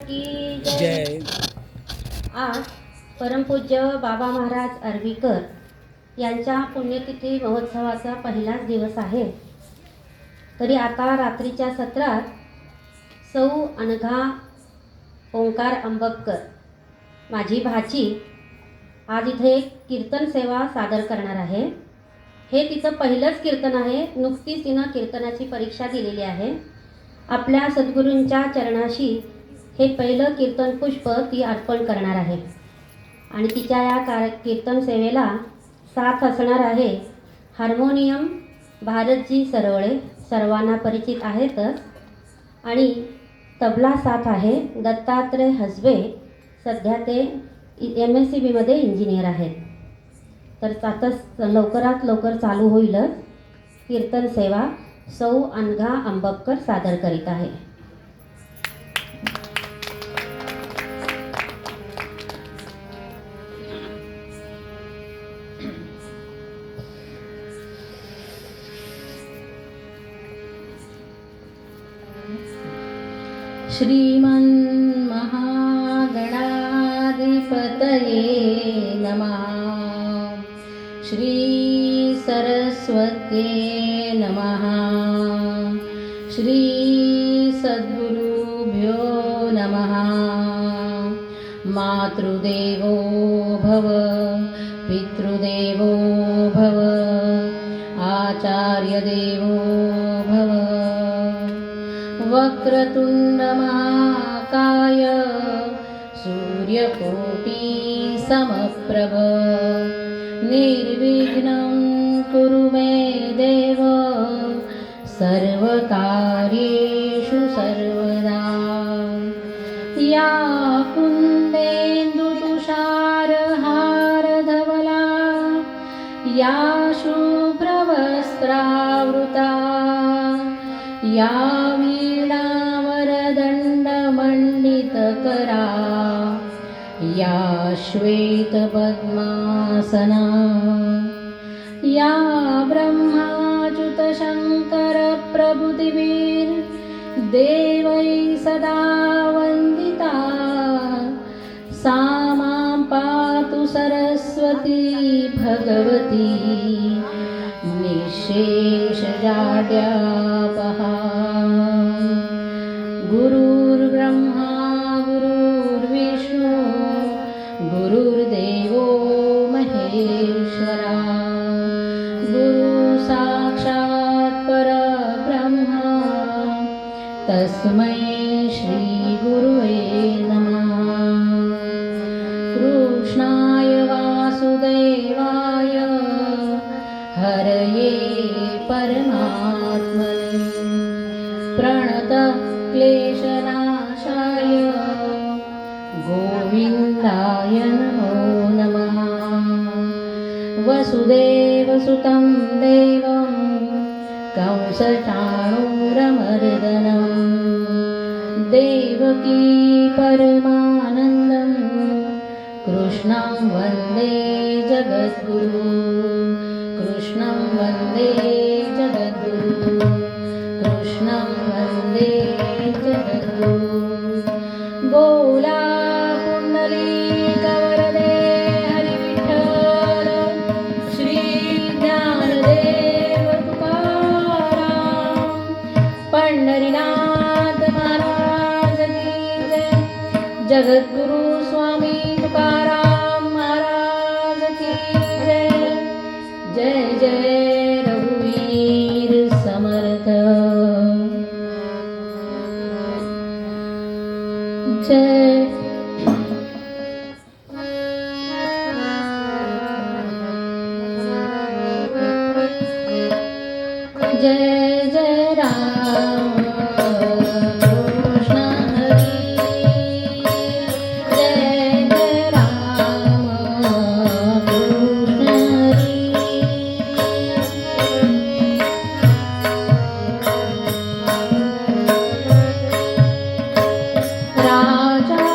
की जय। आज परमपूज्य बाबा महाराज अर्वीकर यांच्या पुण्यतिथी महोत्सवाचा पहिलाच दिवस आहे. तरी आता रात्रीच्या सत्रात सौ अनघा ओंकार अंबकर माझी भाची आज इथे एक कीर्तन सेवा सादर करणार आहे. हे तिचं पहिलंच कीर्तन आहे. नुकतीच तिनं कीर्तनाची परीक्षा दिलेली आहे. आपल्या सद्गुरूंच्या चरणाशी हे पहिलं कीर्तन पुष्प ती अर्पण करणार आहे. आणि तिच्या या कीर्तन सेवेला साथ असणार आहे हार्मोनियम भारतजी सरवळे, सर्वांना परिचित आहेतच. आणि तबला साथ आहे दत्तात्रय हसबे, सध्या ते MSCBमध्ये इंजिनियर आहेत. तर आताच लवकरात लवकर चालू होईलच. कीर्तन सेवा सौ अनघा अंबकर सादर करीत आहे. श्रीमन्महागणाधिपतये नमः. श्री सरस्वत्ये नमः. श्री सद्गुरुभ्यो नमः. मातृदेवो भव, पितृदेवो भव, आचार्यदेवो भव. वक्रतुण्ड महाकाय सूर्यकोटि समप्रभ. निर्विघ्नं कुरु मे देव, सर्वकार्येषु सर्वदा. या कुन्देन्दुतुषारहारधवला, या शुभ्रवस्त्रावृता, या वीणावरदण्डमण्डितकरा, या श्वेतपद्मासना, या ब्रह्माच्युतशङ्करप्रभृतिभिर्देवैः सदा वन्दिता. सा मां पातु सरस्वती भगवती निःशेषजाड्यापहा. गुरुर्ब्रह्मा गुरुर्विष्णु गुरुर्देवो महेश्वरा. गुरु साक्षात् परब्रह्म तस्मै श्री गुरुवे नमः. कृष्णाय वासुदेवाय हरये परमात्मने प्रणतक्लेशनाशाय गोविन्दाय नमो नमः. वसुदेवसुतं देवं कंसचाणूरमर्दनं देवकी परमानन्दं कृष्णं वन्दे जगद्गुरु. कृष्णं वन्दे जगद्गुरु. कृष्णं वन्दे जगद्गुरु. बोला पुण्डलीकवरदे हरिविठ्ठल श्री ज्ञानदेव तुकाराम. पंढरीनाथ महाराज की जय. जगद्गुरु स्वामी तुकाराम महाराज की जय. जय जय रघुवीर समर्थ. जय जय जय राम कृष्ण हरी. जय जय राम कृष्ण हरी. राजा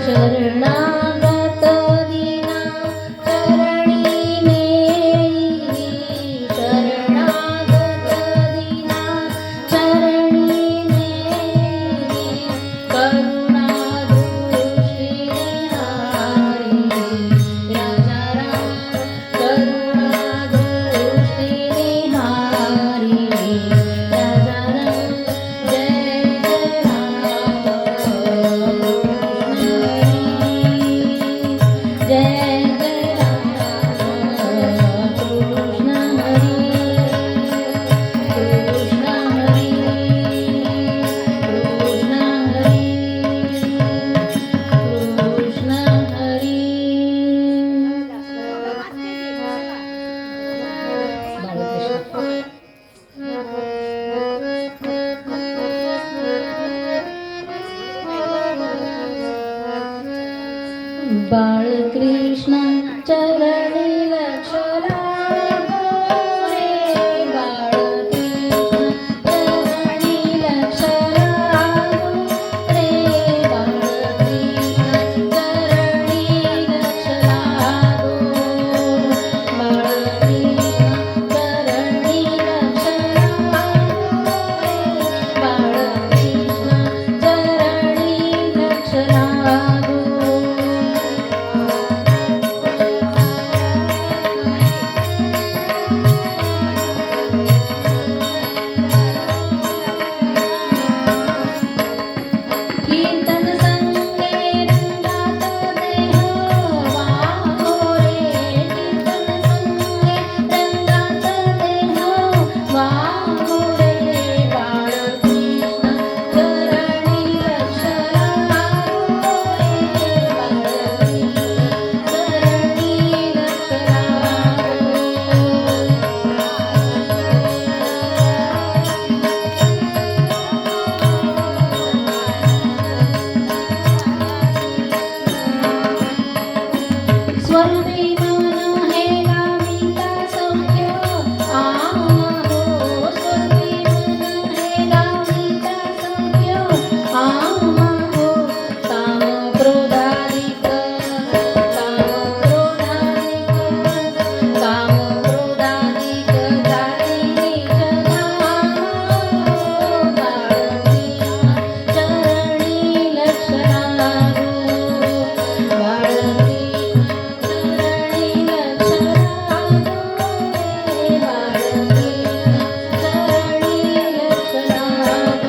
शरणागत दीना चरणी नेई शरणागत दीना चरणी नेई करुणा दृष्टी निहारी राजा राम करुणा दृष्टी निहारी राजा राम जय जय राम जय जय राम कृष्ण हरी कृष्ण हरी कृष्ण हरी कृष्ण हरी बाळकृष्ण चरणी लक्ष लागो रे बाळकृष्ण चरणी लक्ष लागो रे बाळकृष्ण चरणी लक्ष लागो बाळकृष्ण चरणी लक्ष लागो रे बाळकृष्ण चरणी लक्ष लागो कीर्तन संगे रंगात देह वाहो रे कीर्तन संगे रंगात देह वाहो रे बाळकृष्ण चरणी लक्ष लागो रे बाळकृष्ण चरणी लक्ष लागो स्वरूपी मन हे लाविता सौख्य आम हो स्वरूपी मन हे लाविता सौख्य आम हो काम क्रोधादिक जाती नीच धाम बाळकृष्ण चरणी लक्ष लागो बाळकृष्ण चरणी लक्ष लागो रे बाळकृष्ण चरणी लक्ष लागो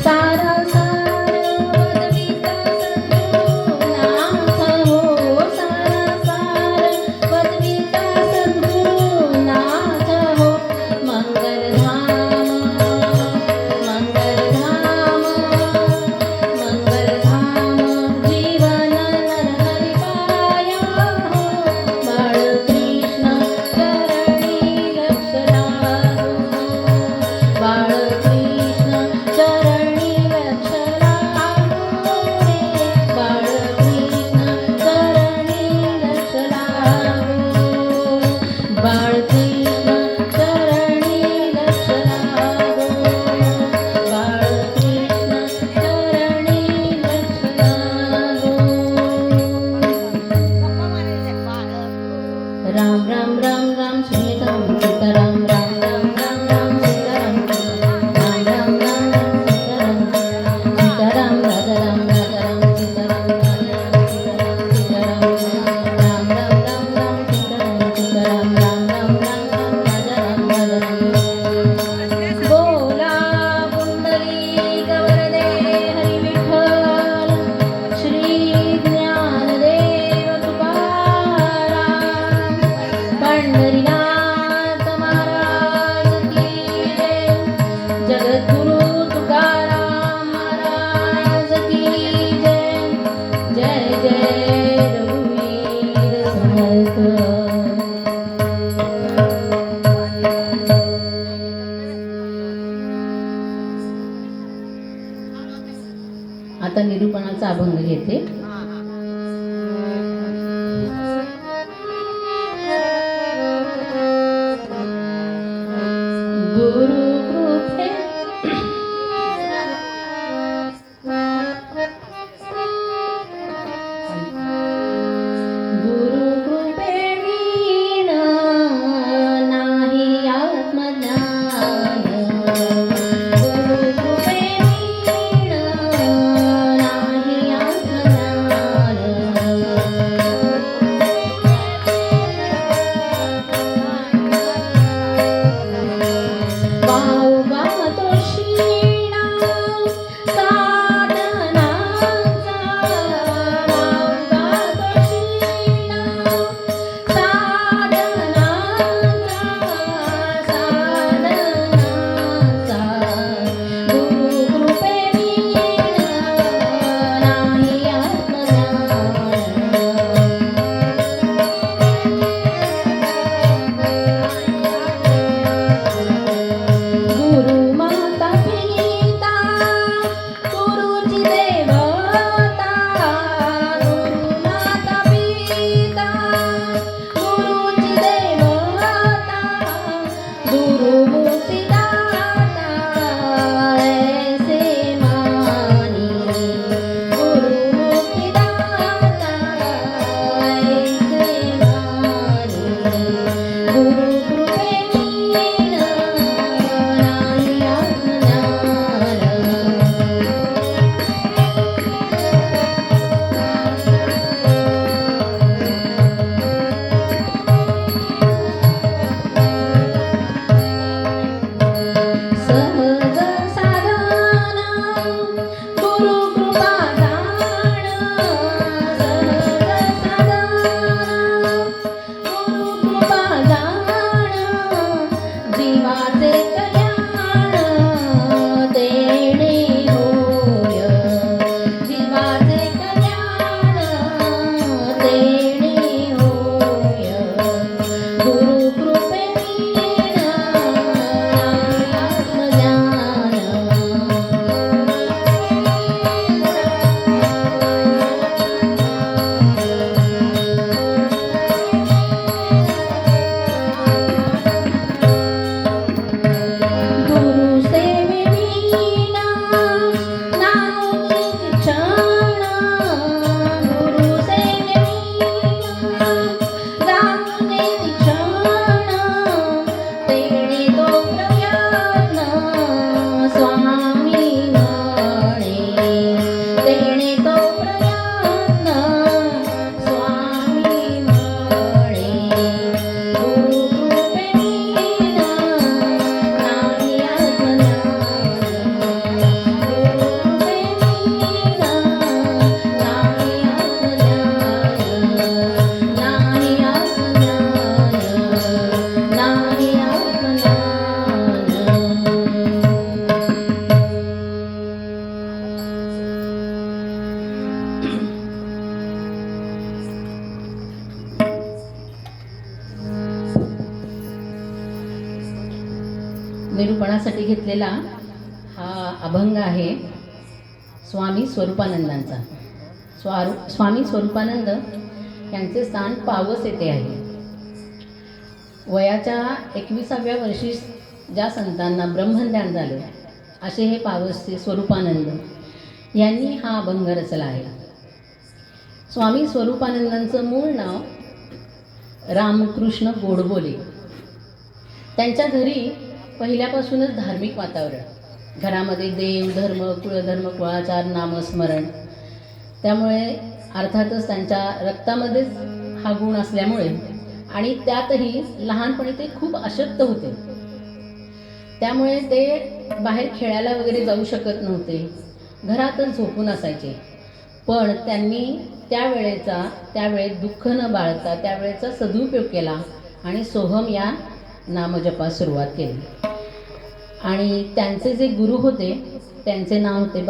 सारा सार वदविता सद्गुरुनाथ हो सारा सार वदविता सद्गुरुनाथ हो मंगलधाम मंगलधाम मंगलधाम जीवन नरहरि पाया हो बाळकृष्ण चरणी लक्ष लागो बाळकृष्ण चरणी लक्ष लागो रे बाळकृष्ण चरणी लक्ष लागो बाळकृष्ण चरणी लक्ष लागो बाळकृष्ण चरणी लक्ष लागो राम राम राम राम सीताराम सीताराम राम राम राम राम सीताराम राम राम राम राम सीताराम सीताराम राजा राम सीताराम राजा राम सीताराम राम राम राम राम सीताराम सीताराम राम राम राम राम राजा राम बोला पुंडलिक वरदे हरी विठ्ठल श्री ज्ञानदेव तुकाराम पंढरीनाथ महाराज की जय जगद्गुरु तुकाराम महाराज की जय जय जय रघुवीर समर्थ आता निरूपणाचा अभंग घेते निरूपणासाठी घेतलेला हा अभंग आहे स्वामी स्वरूपानंदांचा. स्वामी स्वरूपानंद यांचे स्थान पावस येथे आहे. वयाच्या 21व्या वर्षी ज्या संतांना ब्रह्मज्ञान झालं असे हे पावसचे स्वरूपानंद यांनी हा अभंग रचला आहे. स्वामी स्वरूपानंदांचं मूळ नाव रामकृष्ण गोडबोले. त्यांच्या घरी पहिल्यापासूनच धार्मिक वातावरण, घरामध्ये देव धर्म कुळधर्म कुळाचार नामस्मरण, त्यामुळे अर्थातच त्यांच्या रक्तामध्येच हा गुण असल्यामुळे आणि त्यातही लहानपणी ते खूप अशक्त होते. त्यामुळे ते बाहेर खेळायला वगैरे जाऊ शकत नव्हते, घरातच झोपून असायचे. पण त्यांनी त्यावेळेत दुःख न बाळगता त्यावेळेचा सदुपयोग केला आणि सोहम या नामजपास सुरुवात केली. आणि त्यांचे जे गुरु होते त्यांचे नाव होते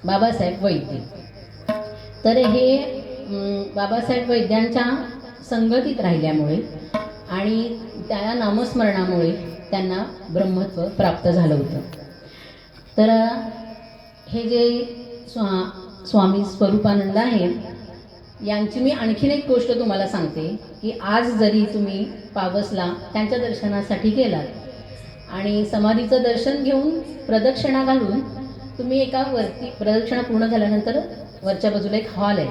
बाबासाहेब वैद्य. तर हे बाबासाहेब वैद्यांच्या संगतीत राहिल्यामुळे आणि त्या नामस्मरणामुळे त्यांना ब्रह्मत्व प्राप्त झालं होतं. तर हे जे स्वामी स्वरूपानंद आहेत यांची मी आणखीन एक गोष्ट तुम्हाला सांगते की आज जरी तुम्ही पावसला त्यांच्या दर्शनासाठी गेलात आणि समाधीचं दर्शन घेऊन प्रदक्षिणा घालून तुम्ही एका वरती प्रदक्षिणा पूर्ण झाल्यानंतर वरच्या बाजूला एक हॉल आहे,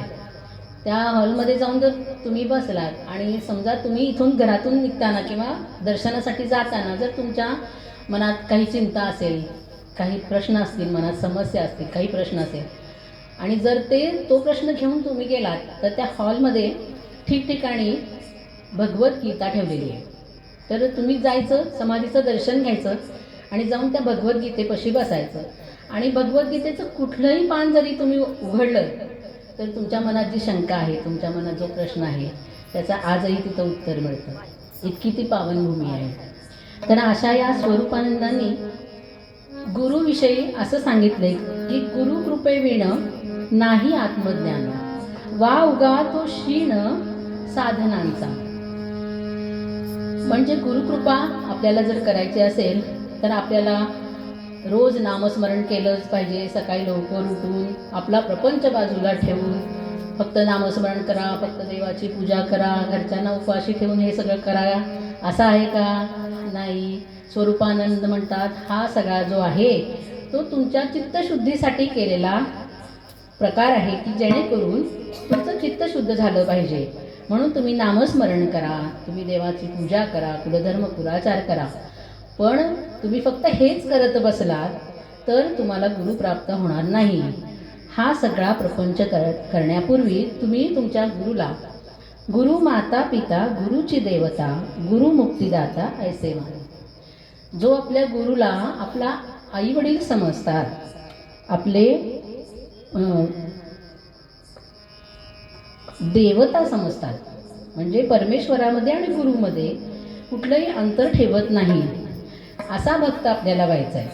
त्या हॉलमध्ये जाऊन जर तुम्ही बसलात आणि समजा तुम्ही इथून घरातून निघताना किंवा दर्शनासाठी जाताना जर तुमच्या मनात काही चिंता असेल, काही प्रश्न असतील, मनात समस्या असतील, काही प्रश्न असेल आणि जर तो प्रश्न घेऊन तुम्ही गेलात तर त्या हॉलमध्ये ठिकठिकाणी भगवद्गीता ठेवलेली आहे. तर तुम्ही जायचं, समाधीचं दर्शन घ्यायचं आणि जाऊन त्या भगवद्गीतेपाशी बसायचं आणि भगवद्गीतेचं कुठलंही पान जरी तुम्ही उघडलं तर तुमच्या मनात जी शंका आहे, तुमच्या मनात जो प्रश्न आहे त्याचा आजही तिथं उत्तर मिळतं. इतकी ती पावनभूमी आहे. तर अशा या स्वरूपानंदांनी गुरुविषयी असं सांगितलंय की गुरुकृपेविण नाही आत्मज्ञान, वा उगा तो क्षीण साधनांचा. म्हणजे गुरुकृपा आपल्याला जर करायची असेल तर आपल्याला रोज नामस्मरण केलंच पाहिजे. सकाळी लवकर उठून आपला प्रपंच बाजूला ठेवून फक्त नामस्मरण करा, फक्त देवाची पूजा करा, घरच्यांना उपाशी ठेवून हे सगळं करा असं आहे का? नाही. स्वरूपानंद म्हणतात हा सगळा जो आहे तो तुमच्या चित्तशुद्धीसाठी केलेला प्रकार आहे की जेणेकरून तुमचं चित्त शुद्ध झालं पाहिजे. म्हणून तुम्ही नामस्मरण करा, तुम्ही देवाची पूजा करा, कुलधर्म कुलाचार करा. पण तुम्ही फक्त हेच करत बसलात तर तुम्हाला गुरु प्राप्त होणार नाही. हा सगळा प्रपंच करण्यापूर्वी तुम्ही तुमच्या गुरुला गुरु माता पिता गुरुची देवता गुरु मुक्तिदाता ऐसे माना. जो आपल्या गुरुला आपला आई वडील समजतात, आपले देवता समजतात, म्हणजे परमेश्वरामध्ये आणि गुरुमध्ये कुठलंही अंतर ठेवत नाही असा भक्त आपल्याला व्हायचा आहे.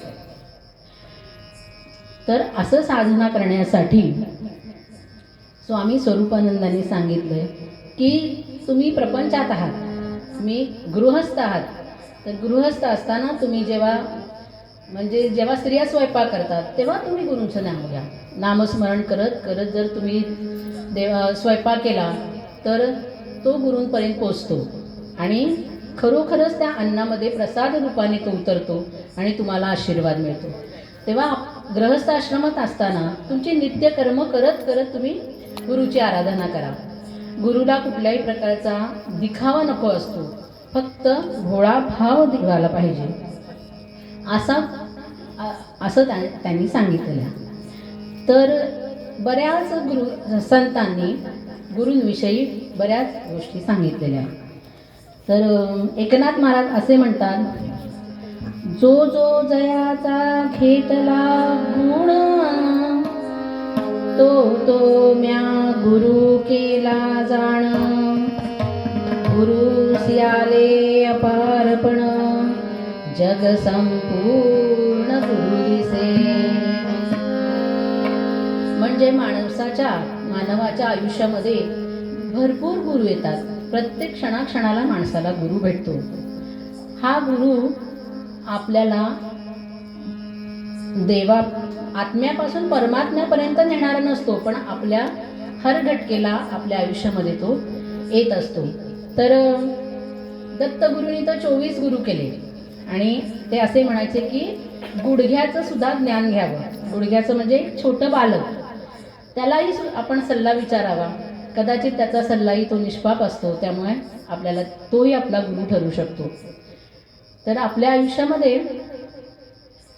तर असं साधना करण्यासाठी स्वामी स्वरूपानंदांनी सांगितलंय की तुम्ही प्रपंचात आहात, तुम्ही गृहस्थ आहात. तर गृहस्थ असताना तुम्ही जेव्हा स्त्रिया स्वयंपाक करतात तेव्हा तुम्ही गुरूंचं नाव घ्या. नामस्मरण करत करत जर तुम्ही स्वयंपाक केला तर तो गुरूंपर्यंत पोचतो आणि खरोखरच त्या अन्नामध्ये प्रसाद रूपाने तो उतरतो आणि तुम्हाला आशीर्वाद मिळतो. तेव्हा गृहस्थ आश्रमात असताना तुमची नित्यकर्म करत करत तुम्ही गुरुची आराधना करा. गुरुला कुठल्याही प्रकारचा दिखावा नको असतो, फक्त भोळा भाव दिवायला पाहिजे असं त्यांनी सांगितलेलं. तर बऱ्याच संतांनी गुरूंविषयी बऱ्याच गोष्टी सांगितलेल्या. तर एकनाथ महाराज असे म्हणतात, जो जो जयाचा घेतला गुण तो तो म्या गुरु केला जाण. गुरु सियाले अपारपण जग संपूर्ण गुरु दिसे. म्हणजे मानवाच्या आयुष्यामध्ये भरपूर गुरु येतात. प्रत्येक क्षणाक्षणाला माणसाला गुरु भेटतो. हा गुरु आपल्याला देवा आत्म्यापासून परमात्म्यापर्यंत नेणारा नसतो, पण आपल्या हर घटकेला आपल्या आयुष्यामध्ये तो येत असतो. तर दत्तगुरूंनी तर 24 गुरु केले आणि ते असे म्हणायचे की गुडघ्याचं सुद्धा ज्ञान घ्यावं. गुडघ्याचं म्हणजे एक छोटं बालक, त्यालाही आपण सल्ला विचारावा. कदाचित त्याचा सल्लाही तो निष्पाप असतो, त्यामुळे आपल्याला तोही आपला गुरु ठरू शकतो. तर आपल्या आयुष्यामध्ये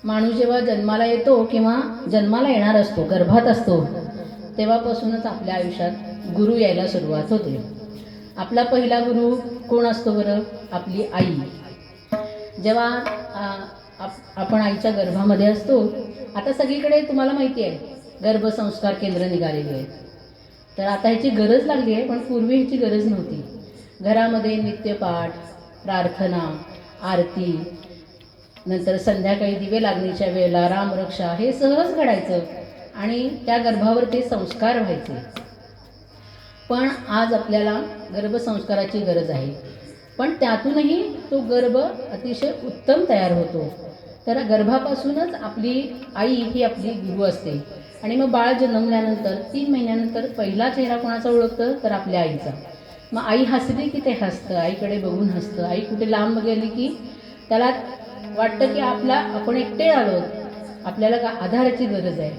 माणूस जेव्हा जन्माला येतो किंवा जन्माला येणार असतो, गर्भात असतो, तेव्हापासूनच आपल्या आयुष्यात गुरु यायला सुरुवात होते. आपला पहिला गुरु कोण असतो बरं? आपली आई. जेव्हा आपण आईच्या गर्भामध्ये असतो, आता सगळीकडे तुम्हाला माहिती आहे गर्भसंस्कार केंद्र निघालेली आहेत. तर आता ह्याची गरज लागली आहे, पण पूर्वी ह्याची गरज नव्हती. घरामध्ये नित्यपाठ, प्रार्थना, आरती, नंतर संध्याकाळी दिवे लागणीच्या वेळेला रामरक्षा हे सहज घडायचं आणि त्या गर्भावर ते संस्कार व्हायचे. पण आज आपल्याला गर्भसंस्काराची गरज आहे, पण त्यातूनही तो गर्भ अतिशय उत्तम तयार होतो. तर गर्भापासूनच आपली आई ही आपली गुरु असते. आणि मग बाळ जन्मल्यानंतर 3 महिन्यानंतर पहिला चेहरा कोणाचा ओळखतं? तर आपल्या आईचा. मग आई हसली की ते हसतं, आईकडे बघून हसतं. आई कुठे लांब गेली की त्याला वाटतं की आपण एकटे आलो, आपल्याला का आधाराची गरज आहे.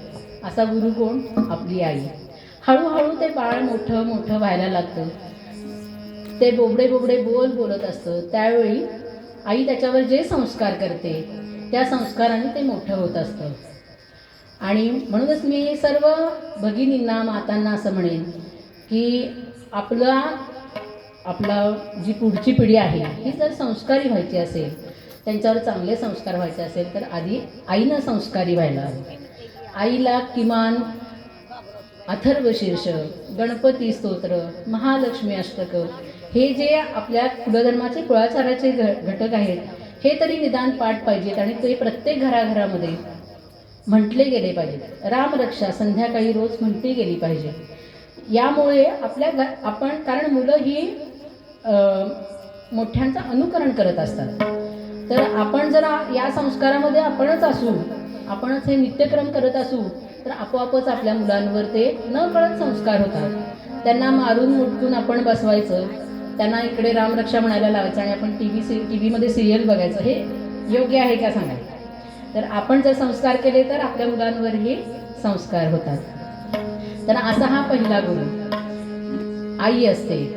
असा गुरु कोण? आपली आई. हळूहळू ते बाळ मोठं मोठं व्हायला लागतं. ते बोबडे बोलत असतं. त्यावेळी आई त्याच्यावर जे संस्कार करते त्या संस्काराने ते मोठं होत असतं. आणि म्हणूनच मी सर्व भगिनींना, मातांना असं म्हणेन की आपला जी पुढची पिढी आहे ही जर संस्कारी व्हायची असेल, त्यांच्यावर चांगले संस्कार व्हायचे असेल, तर आधी आईनं संस्कारी व्हायला हवं. आईला किमान अथर्वशीर्ष, गणपती स्तोत्र, महालक्ष्मी अष्टक हे जे आपल्या कुलधर्माचे कुळाचाराचे घटक आहेत हे तरी निदान पाठ पाहिजेत आणि ते प्रत्येक घराघरामध्ये म्हटले गेले पाहिजेत. रामरक्षा संध्याकाळी रोज म्हटली गेली पाहिजे. यामुळे आपण कारण मुलं ही मोठ्यांचं अनुकरण करत असतात. तर आपण जर या संस्कारामध्ये आपणच हे नित्यक्रम करत असू, तर आपोआपच आपल्या मुलांवर ते न कळत संस्कार होतात. त्यांना मारून मुटकून आपण बसवायचं, त्यांना इकडे रामरक्षा म्हणायला लावायचं आणि आपण टीव्हीमध्ये सिरियल बघायचं, हे योग्य आहे का सांगा? तर आपण जर संस्कार केले तर आपल्या मुलांवरही संस्कार होतात. तर असा हा पहिला गुरु आई असते.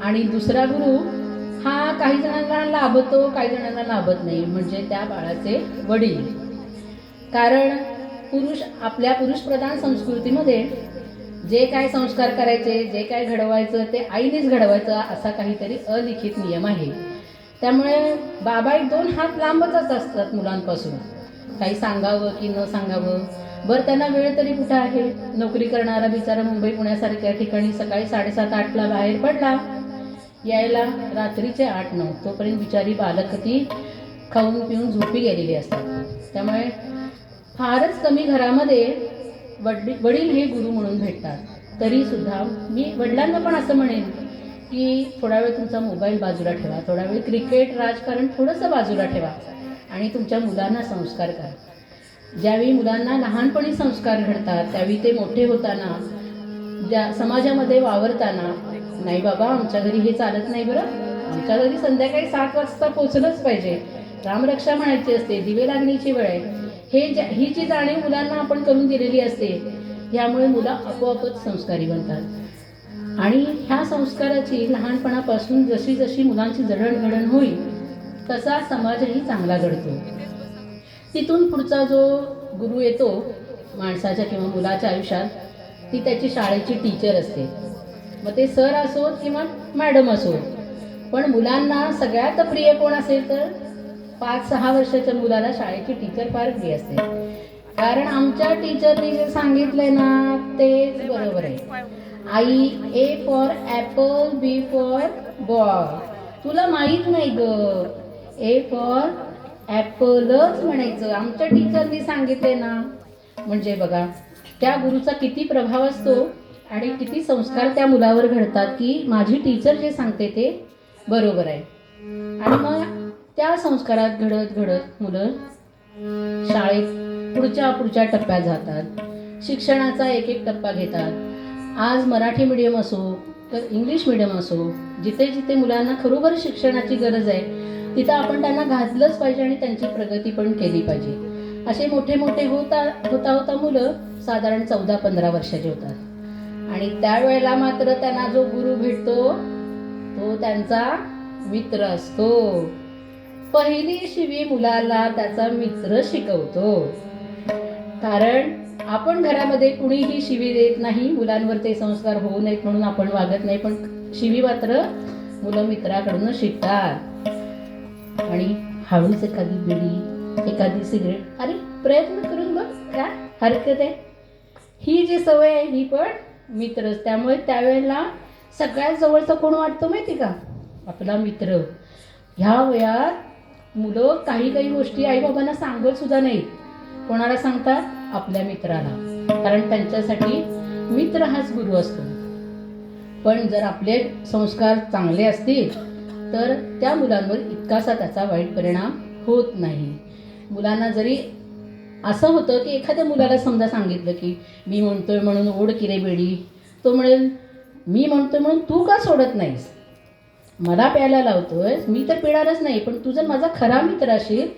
आणि दुसरा गुरु हा काही जणांना लाभतो, काही जणांना लाभत नाही, म्हणजे त्या बाळाचे वडील. कारण आपल्या पुरुषप्रधान संस्कृतीमध्ये जे काय संस्कार करायचे, जे काय घडवायचं ते आईनेच घडवायचं असा काहीतरी अलिखित नियम आहे. त्यामुळे बाबा 1-2 हात लांबच असतात मुलांपासून. काही सांगावं की न सांगावं, बरं त्यांना वेळ तरी कुठं आहे? नोकरी करणारा बिचारा मुंबई पुण्यासारख्या ठिकाणी सकाळी 7:30-8ला बाहेर पडला, यायला रात्रीचे 8-9, तोपर्यंत बिचारी बालक ती खाऊन पिऊन झोपी गेलेली असतात. त्यामुळे फारच कमी घरामध्ये वडील हे गुरु म्हणून भेटतात. तरीसुद्धा मी वडिलांना पण असं म्हणेन की थोडा वेळ तुमचा मोबाईल बाजूला ठेवा, थोडा वेळ क्रिकेट, राजकारण थोडंसं बाजूला ठेवा आणि तुमच्या मुलांना संस्कार करा. ज्यावेळी मुलांना लहानपणी संस्कार घडतात, त्यावेळी ते मोठे होताना समाजामध्ये वावरताना, नाही बाबा आमच्या घरी हे चालत नाही बरं, आमच्या घरी संध्याकाळी 7 वाजता पोचलंच पाहिजे, रामरक्षा म्हणायची असते, दिवे लागणीची वेळ आहे, ही जी जाणीव मुलांना आपण करून दिलेली असते, यामुळे मुलं आपोआपच संस्कारी बनतात. आणि ह्या संस्काराची लहानपणापासून जशी जशी मुलांची जडणघडण होईल तसा समाजही चांगला घडतो. तिथून पुढचा जो गुरु येतो माणसाच्या किंवा मुलाच्या आयुष्यात, ती त्याची शाळेची टीचर असते. मग ते सर असोत किंवा मॅडम असोत, पण मुलांना सगळ्यात प्रिय कोण असेल तर 5-6 वर्षाच्या मुलाला शाळेची टीचर फार प्रिय असते. कारण आमच्या टीचरनी जे सांगितलंय ना तेच बरोबर आहे. आई A for Apple, B for boy. तुला माहीत नाही ग, A फॉर ॲपलच म्हणायचं, आमच्या टीचरनी सांगितले ना. म्हणजे बघा त्या गुरुचा किती प्रभाव असतो आणि किती संस्कार त्या मुलावर घडतात की माझी टीचर जे सांगते ते बरोबर आहे. आणि मग त्या संस्कारात घडत घडत मुलं शाळेत पुढच्या टप्प्यात जातात. शिक्षणाचा एक एक टप्पा घेतात. आज मराठी मीडियम असो तर इंग्लिश मीडियम असो, जिथे जिथे मुलांना खरोखर शिक्षणाची गरज आहे तिथं आपण त्यांना घातलंच पाहिजे आणि त्यांची प्रगती पण केली पाहिजे. असे मोठे मोठे होता मुलं साधारण 14-15 वर्षाचे होतात आणि त्यावेळेला मात्र त्यांना जो गुरु भेटतो तो त्यांचा मित्र असतो. पहिली शिवी मुलाला त्याचा मित्र शिकवतो. कारण आपण घरामध्ये कुणीही शिवी देत नाही, मुलांवर ते संस्कार होऊ नयेत म्हणून आपण वागत नाही, पण शिवी मात्र मुलं मित्राकडून शिकतात. आणि हळूच एखादी बिडी, एखादी सिगरेट, अरे प्रयत्न करून बघ, काय हरकत आहे. ही जी सवय आहे ही पण मित्रच. त्यामुळे त्यावेळेला सगळ्यात जवळचा कोण वाटतो माहिती का? आपला मित्र. ह्या वयात मुलं काही काही गोष्टी आईबाबांना सांगत सुद्धा नाहीत. कोणाला सांगतात? आपल्या मित्राला. कारण त्यांच्यासाठी मित्र हाच गुरु असतो. पण जर आपले संस्कार चांगले असतील तर त्या मुलांवर इतकासा त्याचा वाईट परिणाम होत नाही. मुलांना जरी असं होतं की एखाद्या मुलाला समजा सांगितलं की मी म्हणतोय म्हणून ओढ की रे बेडी, तो म्हणेल मी म्हणतोय म्हणून तू का सोडत नाहीस? मला प्यायला लावतोयस, मी तर पिणारच नाही, पण तू जर माझा खरा मित्र असेल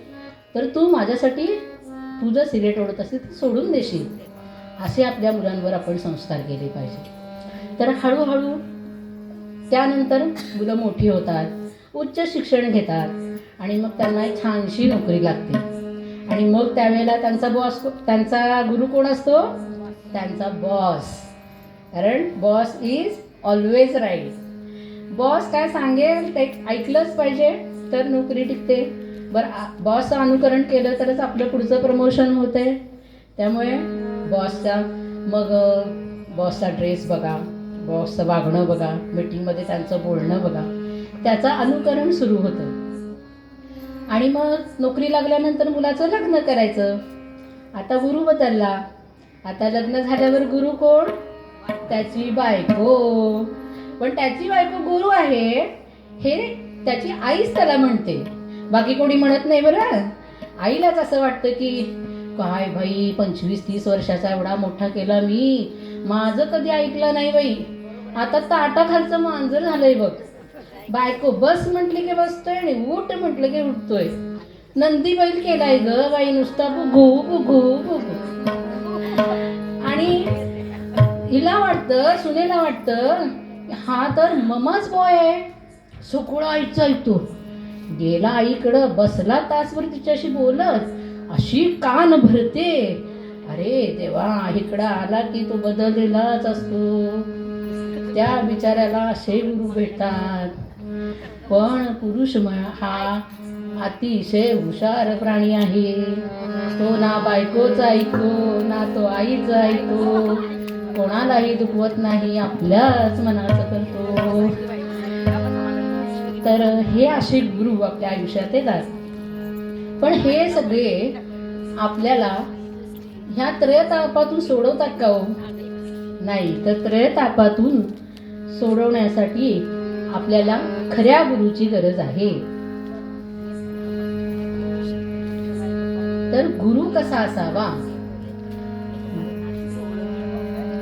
तर तू माझ्यासाठी, तू जर सिगरेट ओढत असेल तर सोडून देशील. असे आपल्या मुलांवर आपण संस्कार केले पाहिजे. तर हळूहळू त्यानंतर मुलं मोठी होतात, उच्च शिक्षण घेतात आणि मग त्यांना एक छानशी नोकरी लागते. आणि मग त्यावेळेला त्यांचा गुरु कोण असतो? त्यांचा बॉस. कारण boss is always right. Boss काय सांगेल ते ऐकलंच पाहिजे तर नोकरी टिकते. बरं, बॉसचं अनुकरण केलं तरच आपलं पुढचं प्रमोशन होते. त्यामुळे बॉसचा ड्रेस बघा, बॉसचं वागणं बघा, मीटिंगमध्ये त्यांचं बोलणं बघा, त्याचं अनुकरण सुरू होतं. आणि मग नोकरी लागल्यानंतर मुलाचं लग्न करायचं. आता गुरु बदलला. आता लग्न झाल्यावर गुरु कोण? त्याची बायको. पण त्याची बायको गुरु आहे हे त्याची आईच त्याला म्हणते, बाकी कोणी म्हणत नाही. बरं, आईलाच असं वाटतं की काय बाई 25-30 वर्षाचा एवढा मोठा केला मी, माझं कधी ऐकलं नाही बाई. आता ताटाखालचं मांजर झालंय बघ. बायको बस म्हटली की बसतोय आणि उठ म्हटलं की उठतोय. नंदी बैल केलाय ग बाई, नुसता बुगू बुगू बुगू. आणि हिला वाटतं, सुनेला वाटतं हा तर ममाच बॉय आहे, सगळं आईचं ऐकतो. गेला आईकडं, बसला तासभर तिच्याशी बोलत, अशी कान भरते. अरे देवा, इकडं आला की तो बदललेलाच असतो. त्या बिचाऱ्याला असे गुरु भेटतात. पण पुरुष हा अतिशय हुशार प्राणी आहे. तो ना बायकोचं ऐकतो ना तो आईचं ऐकतो, कोणालाही दुखवत नाही, आपल्याच मनाचं करतो. तर हे असे गुरु आपल्या आयुष्यात येतात. पण हे सगळे आपल्याला ह्या त्रयतापातून सोडवतात का हो? नाही. तर त्रयतापातून सोडवण्यासाठी आपल्याला खऱ्या गुरुची गरज आहे. तर गुरु कसा असावा?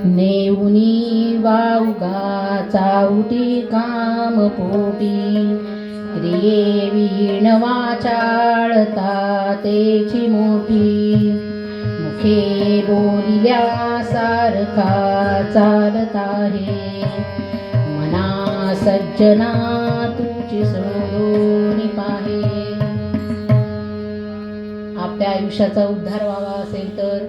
नेऊनी वाउगा चावटी काम पोटी, क्रिये वीण वाचाळता तेची मोठी, मुखे बोलिल्या सारखा चालत आहे, मना सज्जना तुझी सोडून पाहे. आपल्या आयुष्याचा उद्धार व्हावा असेल तर,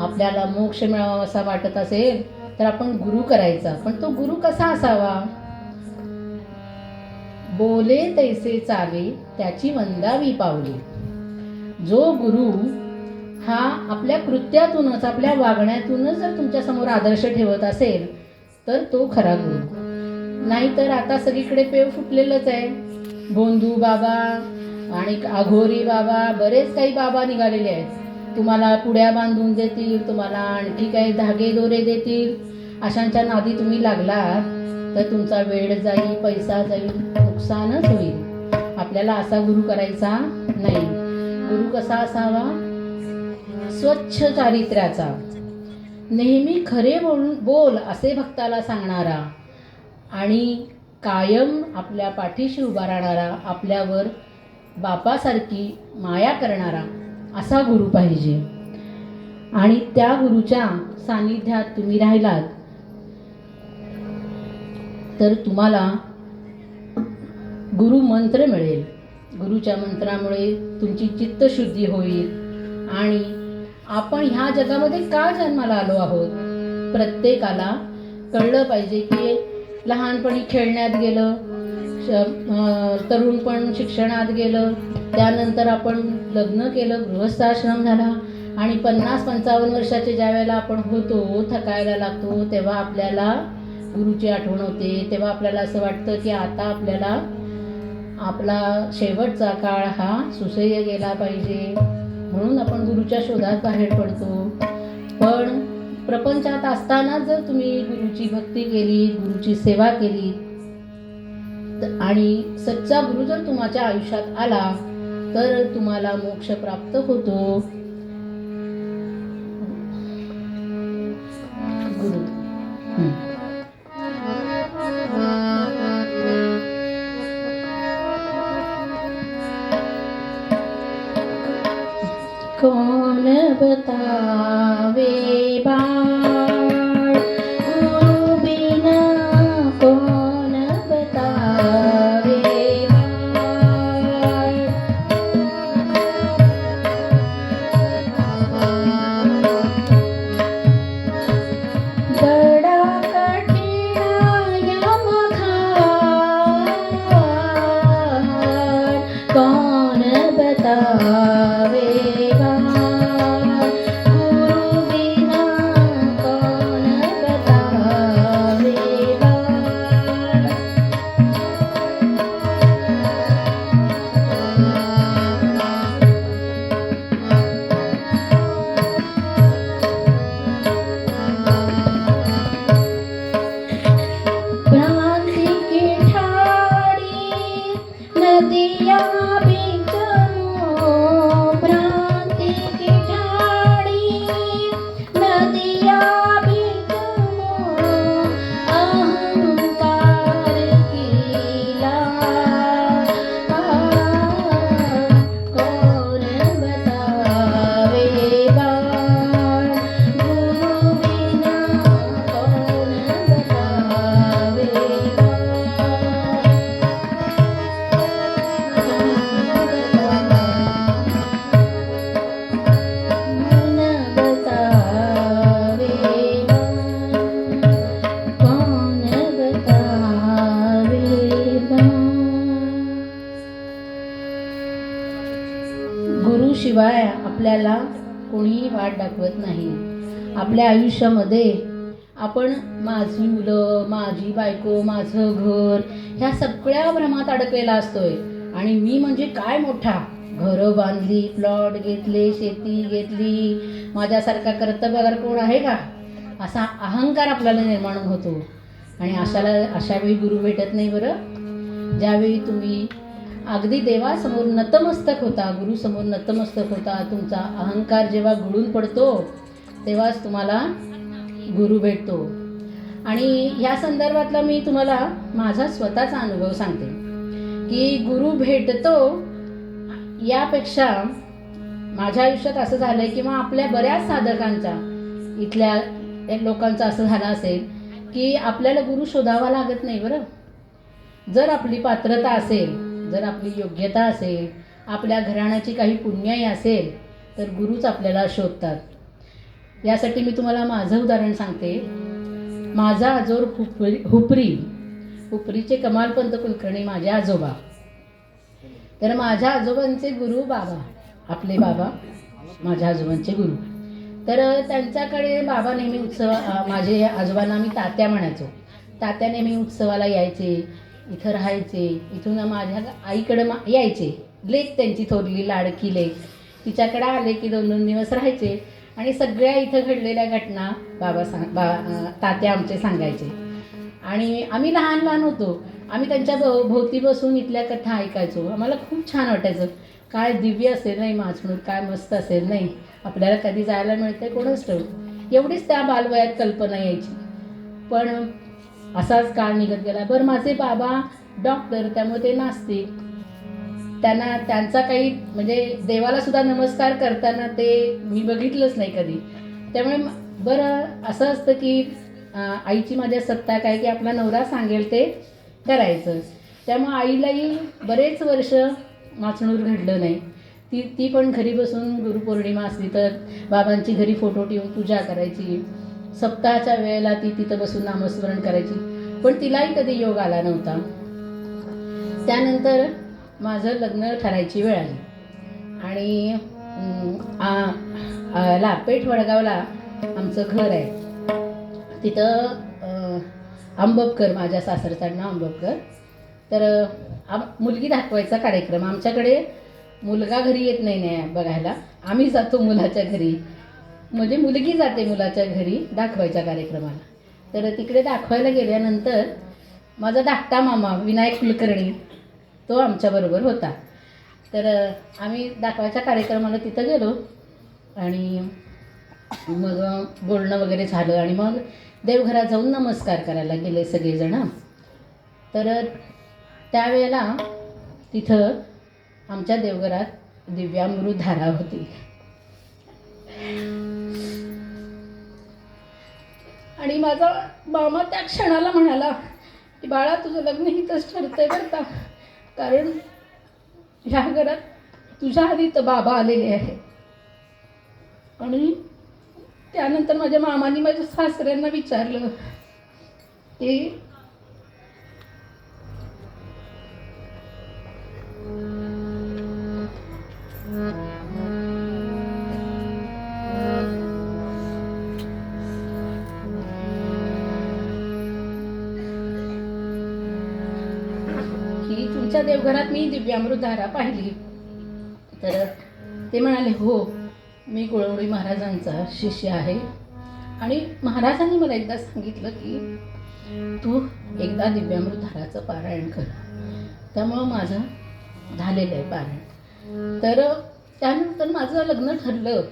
आपल्याला मोक्ष मिळावा असा वाटत असेल तर आपण गुरु करायचा. पण तो गुरु कसा असावा? बोले तैसे चाले त्याची वंदावी पावले. जो गुरु हा आपल्या कृत्यातूनच, आपल्या वागण्यातूनच जर तुमच्या समोर आदर्श ठेवत असेल तर तो खरा गुरु. नाहीतर आता सगळीकडे पेव फुटलेलंच आहे. भोंदू बाबा आणि अघोरी बाबा, बरेच काही बाबा निघालेले आहेत. तुम्हाला पुड्या बांधून देतील, तुम्हाला आणखी काही धागे दोरे देतील. अशांच्या नादी तुम्ही लागलात तर तुमचा वेळ जाईल, पैसा जाईल, नुकसानच होईल. आपल्याला असा गुरु करायचा नाही. गुरु कसा असावा? स्वच्छ चारित्र्याचा, नेहमी खरे बोल असे भक्ताला सांगणारा आणि कायम आपल्या पाठीशी उभा राहणारा, आपल्यावर बापासारखी माया करणारा असा गुरु पाहिजे. आणि त्या गुरुच्या सानिध्यात तुम्ही राहिलात तर तुम्हाला गुरु मंत्र मिळेल. गुरुच्या मंत्रामुळे तुमची चित्तशुद्धी होईल. आणि आपण ह्या जगामध्ये का जन्माला आलो आहोत? प्रत्येकाला कळलं पाहिजे की लहानपणी खेळण्यात गेलं, तरुणपण शिक्षणात गेलं, त्यानंतर आपण लग्न केलं, गृहस्थाश्रम झाला आणि 50-55 वर्षाचे ज्या वेळेला आपण होतो, थकायला लागतो, तेव्हा आपल्याला गुरुची आठवण होते. तेव्हा आपल्याला असं वाटतं की आता आपल्याला आपला शेवटचा काळ हा सुसह्य गेला पाहिजे, म्हणून आपण गुरुच्या शोधात बाहेर पडतो. पण प्रपंचात असताना जर तुम्ही गुरुची भक्ती केली, गुरुची सेवा केली आणि सच्चा गुरु जर तुमच्या आयुष्यात आला तर तुम्हाला मोक्ष प्राप्त होतो. गुरु कौन बतावे बाण गुरु बिना, कौन बतावे बाण. बड़ा कठिन यमघाट, कौन बतावे शिवाय आपल्याला कोणीही वाट दाखवत नाही. आपल्या आयुष्यामध्ये आपण माझी मुलं, माझी बायको, माझं घर ह्या सगळ्या भ्रमात अडकलेला असतोय. आणि मी म्हणजे काय मोठा, घरं बांधली, प्लॉट घेतले, शेती घेतली, माझ्यासारखा कर्तबगार कोण आहे का, असा अहंकार आपल्याला निर्माण होतो. आणि अशा वेळी गुरु भेटत नाही बरं. ज्यावेळी तुम्ही अगदी देवासमोर नतमस्तक होता, गुरुसमोर नतमस्तक होता, तुमचा अहंकार जेव्हा गुळून पडतो तेव्हाच तुम्हाला गुरु भेटतो. आणि ह्या संदर्भातला मी तुम्हाला माझा स्वतःचा अनुभव सांगते की गुरु भेटतो यापेक्षा माझ्या आयुष्यात असं झालं आहे किंवा आपल्या बऱ्याच साधकांच्या इथल्या लोकांचं असं झालं असेल की आपल्याला गुरु शोधावा लागत नाही बरं. जर आपली पात्रता असेल, जर आपली योग्यता असेल, आपल्या घराण्याची काही पुण्याई असेल तर गुरुच आपल्याला शोधतात. यासाठी मी तुम्हाला माझं उदाहरण सांगते. माझा आजोर हुपरीचे कमालपंत कुलकर्णी माझे आजोबा. तर माझ्या आजोबांचे गुरु बाबा, आपले बाबा माझ्या आजोबांचे गुरु. तर त्यांच्याकडे बाबा नेहमी माझे आजोबांना मी तात्या म्हणायचो. तात्या नेहमी उत्सवाला यायचे, इथं राहायचे. इथून माझ्या आईकडे यायचे. लेक त्यांची थोरली लाडकी लेक, तिच्याकडे आले की 2-2 दिवस राहायचे आणि सगळ्या इथं घडलेल्या घटना तात्या आमचे सांगायचे. आणि आम्ही लहान होतो आम्ही त्यांच्या भोवती बसून इथल्या कथा ऐकायचो. आम्हाला खूप छान वाटायचं. काय दिव्य असेल नाही माचणूर, काय मस्त असेल नाही. आपल्याला कधी जायला मिळते कोणच ठेवत. एवढीच त्या बालवयात कल्पना यायची. पण असाच काळ निघत गेला. बरं, माझे बाबा डॉक्टर, त्यामुळे ते नास्तिक. त्यांचा काही म्हणजे देवाला सुद्धा नमस्कार करताना ते मी बघितलंच नाही कधी. त्यामुळे बरं असं असतं की आईची माझ्या सत्ता काय की आपला नवरा सांगेल ते करायचं. त्यामुळे आईलाही बरेच वर्ष माचणूर घडलं नाही. ती पण घरी बसून गुरुपौर्णिमा असली तर बाबांची घरी फोटो ठेवून पूजा करायची. सप्ताहाच्या वेळेला ती तिथं बसून नामस्मरण करायची. पण तिलाही कधी योग आला नव्हता. त्यानंतर माझं लग्न ठरायची वेळ आली आणि पेठ वडगावला आमचं घर आहे. तिथं आंबपकर, माझ्या सासरचं नाव आंबपकर. तर मुलगी दाखवायचा कार्यक्रम. आमच्याकडे मुलगा घरी येत नाही बघायला, आम्ही जातो मुलाच्या घरी. म्हणजे मुलगी जाते मुलाच्या घरी दाखवायच्या कार्यक्रमाला. तर तिकडे दाखवायला गेल्यानंतर माझा धाकटा मामा विनायक कुलकर्णी तो आमच्याबरोबर होता. तर आम्ही दाखवायच्या कार्यक्रमाला तिथं गेलो आणि मग बोलणं वगैरे झालं आणि मग देवघरात जाऊन नमस्कार करायला गेले सगळेजण. तर त्यावेळेला तिथं आमच्या देवघरात दिव्यामृत धारा होती आणि माझा मामा त्या क्षणाला म्हणाला की बाळा, तुझं लग्न इथंच ठरतंय बरं का, कारण ह्या घरात तुझ्या आधी तर बाबा आलेले आहे. आणि त्यानंतर माझ्या मामाने माझ्या सासऱ्यांना विचारलं की तुमच्या देवघरात मी दिव्यामृत धारा पाहिली. तर ते म्हणाले, हो, मी कुळवडी महाराजांचा शिष्य आहे आणि महाराजांनी मला एकदा सांगितलं की तू एकदा दिव्यामृत धाराचं पारायण कर. त्यामुळं माझं झालेलं आहे पारायण. तर त्यानंतर माझं लग्न ठरलं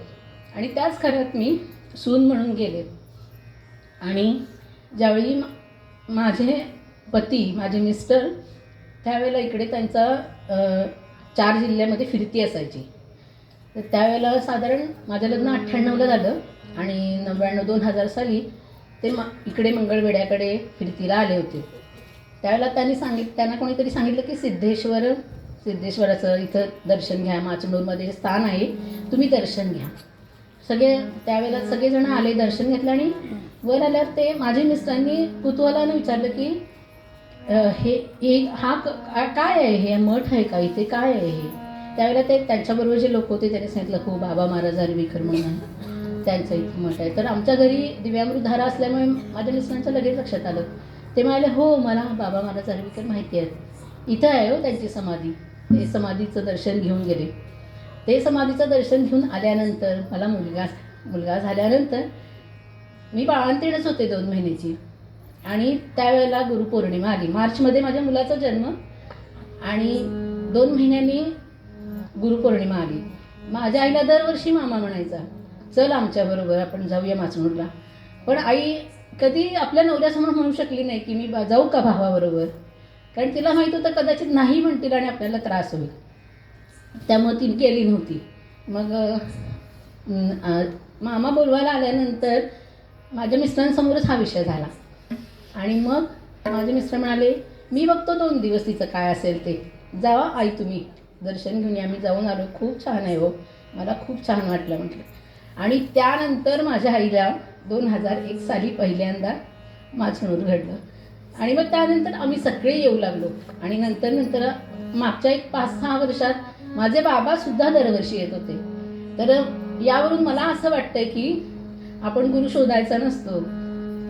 आणि त्याच घरात मी सून म्हणून गेले. आणि ज्यावेळी माझे पती, माझे मिस्टर, त्यावेळेला इकडे त्यांचा 4 जिल्ह्यामध्ये फिरती असायची. तर त्यावेळेला साधारण माझं लग्न 98ला झालं आणि 99-2000 साली ते इकडे मंगळवेढ्याकडे फिरतीला आले होते. त्यावेळेला त्यांना कोणीतरी सांगितलं की सिद्धेश्वराचं इथं दर्शन घ्या, माचणूरमध्ये स्थान आहे, तुम्ही दर्शन घ्या. त्यावेळेला सगळेजण आले, दर्शन घेतलं आणि वर आल्यावर ते माझे मिस्टरांनी कुतूहलानं विचारलं की हा काय आहे, हे मठ आहे का, इथे काय आहे हे. त्यावेळेला ते त्यांच्याबरोबर जे लोक होते त्यांनी सांगितलं, हो, बाबा महाराज आर्वीकर म्हणून त्यांचं इथं मठ आहे. तर आमच्या घरी दिव्यामृत धारा असल्यामुळे माझ्या मिस्टरांच्या लगेच लक्षात आलं. ते म्हणाले, हो, मला बाबा महाराज आर्वीकर माहिती आहे, इथं आहे हो त्यांची समाधी. ते समाधीचं दर्शन घेऊन गेले. ते समाधीचं दर्शन घेऊन आल्यानंतर मला मुलगा झाल्यानंतर मी बाळंतीणच होते 2 महिन्याची. आणि त्यावेळेला गुरुपौर्णिमा आली. मार्चमध्ये माझ्या मुलाचा जन्म आणि 2 महिन्यांनी गुरुपौर्णिमा आली. माझ्या आईला दरवर्षी मामा म्हणायचा, चल आमच्याबरोबर आपण जाऊया माचणूरला. पण आई कधी आपल्या नवऱ्यासमोर म्हणू शकली नाही की मी जाऊ का भावाबरोबर, कारण तिला माहीत होतं कदाचित नाही म्हणतील आणि आपल्याला त्रास होईल. त्यामुळे ती गेली नव्हती. मग मामा बोलवायला आल्यानंतर माझ्या मिस्टरांसमोरच हा विषय झाला. आणि मग माझे मिस्टर म्हणाले, मी बघतो 2 दिवस तिचं काय असेल ते, जावा आई तुम्ही दर्शन घेऊन या. मी जाऊन आलो, खूप छान आहे हो, मला खूप छान वाटलं म्हटलं. आणि त्यानंतर माझ्या आईला 2001 साली पहिल्यांदा माचणूर घडलं. आणि मग त्यानंतर आम्ही सगळे येऊ लागलो. आणि नंतर मागच्या 5-6 वर्षात माझे बाबासुद्धा दरवर्षी येत होते. तर यावरून मला असं वाटतंय की आपण गुरु शोधायचा नसतो,